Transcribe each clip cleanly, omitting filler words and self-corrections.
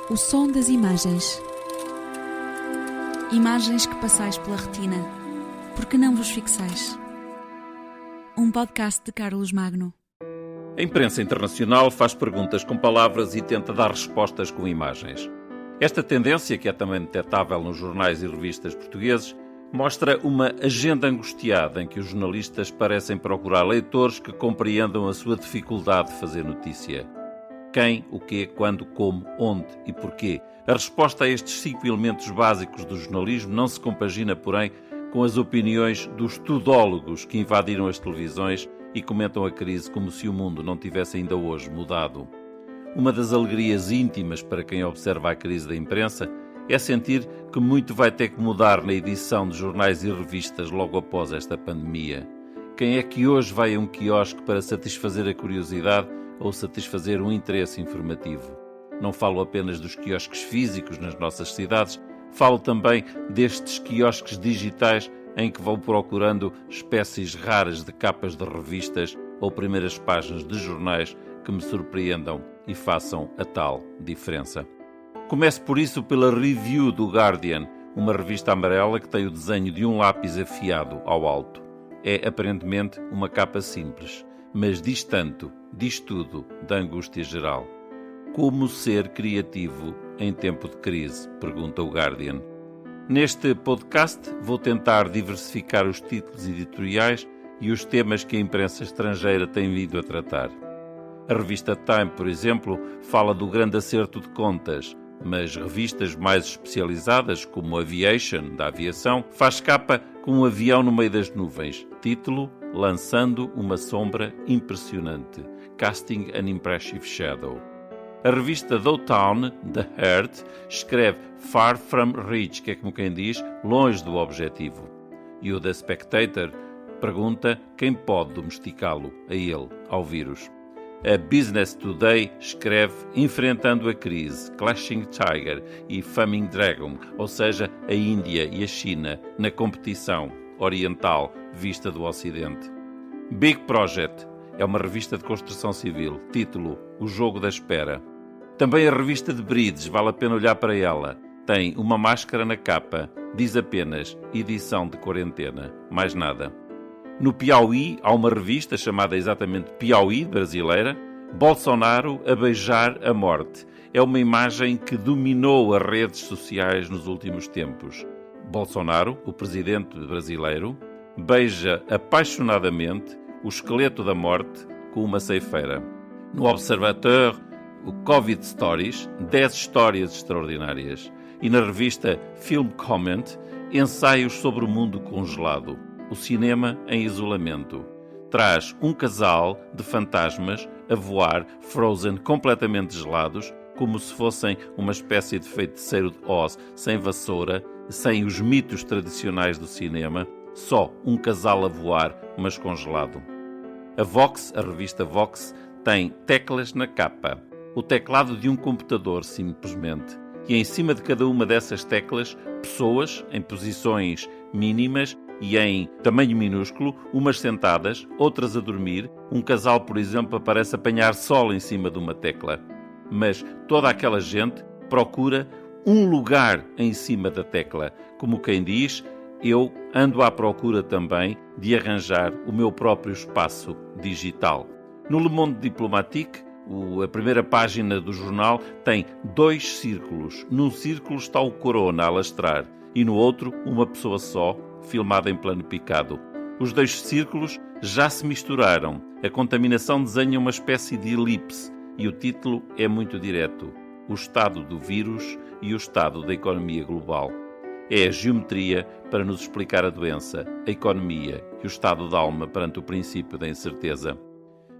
O som das imagens. Imagens que passais pela retina, porque não vos fixais. Um podcast de Carlos Magno. A imprensa internacional faz perguntas com palavras e tenta dar respostas com imagens. Esta tendência, que é também detectável nos jornais e revistas portugueses, mostra uma agenda angustiada em que os jornalistas parecem procurar leitores que compreendam a sua dificuldade de fazer notícia. Quem, o quê, quando, como, onde e porquê. A resposta a estes 5 elementos básicos do jornalismo não se compagina, porém, com as opiniões dos tudólogos que invadiram as televisões e comentam a crise como se o mundo não tivesse ainda hoje mudado. Uma das alegrias íntimas para quem observa a crise da imprensa é sentir que muito vai ter que mudar na edição de jornais e revistas logo após esta pandemia. Quem é que hoje vai a um quiosque para satisfazer a curiosidade ou satisfazer um interesse informativo? Não falo apenas dos quiosques físicos nas nossas cidades, falo também destes quiosques digitais em que vão procurando espécies raras de capas de revistas ou primeiras páginas de jornais que me surpreendam e façam a tal diferença. Começo por isso pela review do Guardian, uma revista amarela que tem o desenho de um lápis afiado ao alto. É aparentemente uma capa simples, mas diz tanto, diz tudo da angústia geral. Como ser criativo em tempo de crise? Pergunta o Guardian. Neste podcast vou tentar diversificar os títulos editoriais e os temas que a imprensa estrangeira tem vindo a tratar. A revista Time, por exemplo, fala do grande acerto de contas, mas revistas mais especializadas, como Aviation, da aviação, faz capa com um avião no meio das nuvens. Título: Lançando uma sombra impressionante. Casting an Impressive Shadow. A revista Downtown, The Heart, escreve Far From Reach, que é como quem diz, longe do objetivo. E o The Spectator pergunta quem pode domesticá-lo, a ele, ao vírus. A Business Today escreve Enfrentando a Crise, Clashing Tiger e Famine Dragon, ou seja, a Índia e a China na competição oriental vista do Ocidente. Big Project é uma revista de construção civil, título O Jogo da Espera. Também a revista de Brides, vale a pena olhar para ela. Tem uma máscara na capa, diz apenas edição de quarentena, mais nada. No Piauí há uma revista chamada exatamente Piauí, brasileira, Bolsonaro a beijar a morte. É uma imagem que dominou as redes sociais nos últimos tempos. Bolsonaro, o presidente brasileiro, beija apaixonadamente o esqueleto da morte com uma ceifeira. No Observateur, o Covid Stories, 10 histórias extraordinárias. E na revista Film Comment, ensaios sobre o mundo congelado. O cinema em isolamento. Traz um casal de fantasmas a voar, Frozen, completamente gelados, como se fossem uma espécie de feiticeiro de Oz, sem vassoura, sem os mitos tradicionais do cinema, só um casal a voar, mas congelado. A Vox, a revista Vox, tem teclas na capa. O teclado de um computador, simplesmente. E em cima de cada uma dessas teclas, pessoas em posições mínimas e em tamanho minúsculo, umas sentadas, outras a dormir. Um casal, por exemplo, parece apanhar sol em cima de uma tecla. Mas toda aquela gente procura um lugar em cima da tecla. Como quem diz, eu ando à procura também de arranjar o meu próprio espaço digital. No Le Monde Diplomatique, a primeira página do jornal tem 2 círculos. Num círculo está o corona a lastrar e no outro uma pessoa só, filmada em plano picado. Os 2 círculos já se misturaram. A contaminação desenha uma espécie de elipse e o título é muito direto. O estado do vírus e o estado da economia global. É a geometria para nos explicar a doença, a economia e o estado da alma perante o princípio da incerteza.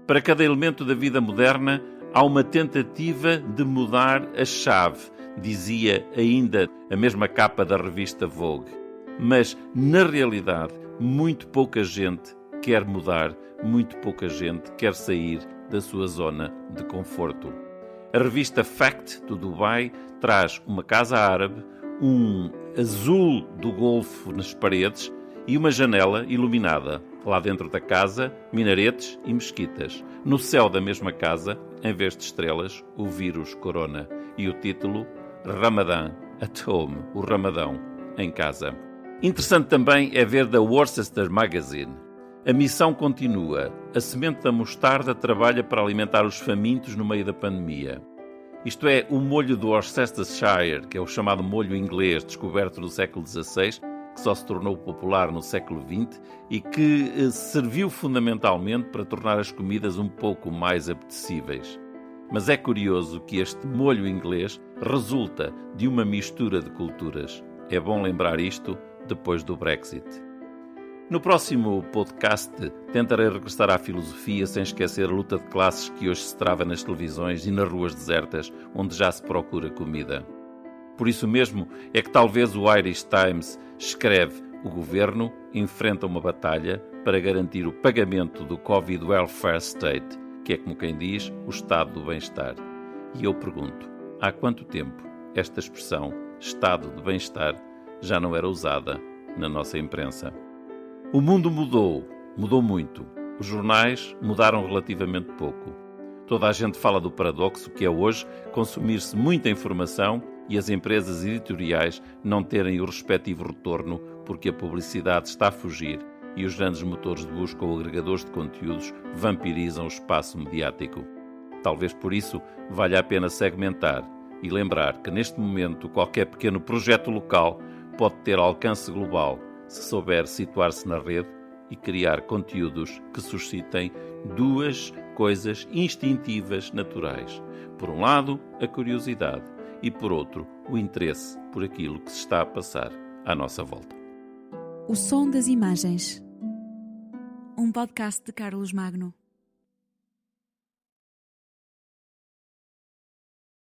Para cada elemento da vida moderna, há uma tentativa de mudar a chave, dizia ainda a mesma capa da revista Vogue. Mas, na realidade, muito pouca gente quer mudar, muito pouca gente quer sair da sua zona de conforto. A revista Fact, do Dubai, traz uma casa árabe, um azul do Golfo nas paredes e uma janela iluminada. Lá dentro da casa, minaretes e mesquitas. No céu da mesma casa, em vez de estrelas, o vírus corona. E o título, Ramadan at Home, o Ramadão em casa. Interessante também é ver da Worcester Magazine. A missão continua. A semente da mostarda trabalha para alimentar os famintos no meio da pandemia. Isto é, o molho do Worcestershire, que é o chamado molho inglês, descoberto no século XVI, que só se tornou popular no século XX e que serviu fundamentalmente para tornar as comidas um pouco mais apetecíveis. Mas é curioso que este molho inglês resulta de uma mistura de culturas. É bom lembrar isto depois do Brexit. No próximo podcast tentarei regressar à filosofia sem esquecer a luta de classes que hoje se trava nas televisões e nas ruas desertas onde já se procura comida. Por isso mesmo é que talvez o Irish Times escreve: o governo enfrenta uma batalha para garantir o pagamento do Covid Welfare State, que é, como quem diz, o estado do bem-estar. E eu pergunto, há quanto tempo esta expressão, estado de bem-estar, já não era usada na nossa imprensa? O mundo mudou muito. Os jornais mudaram relativamente pouco. Toda a gente fala do paradoxo que é hoje consumir-se muita informação e as empresas editoriais não terem o respectivo retorno porque a publicidade está a fugir e os grandes motores de busca ou agregadores de conteúdos vampirizam o espaço mediático. Talvez por isso valha a pena segmentar e lembrar que neste momento qualquer pequeno projeto local pode ter alcance global se souber situar-se na rede e criar conteúdos que suscitem duas coisas instintivas naturais. Por um lado, a curiosidade e, por outro, o interesse por aquilo que se está a passar à nossa volta. O som das imagens. Um podcast de Carlos Magno.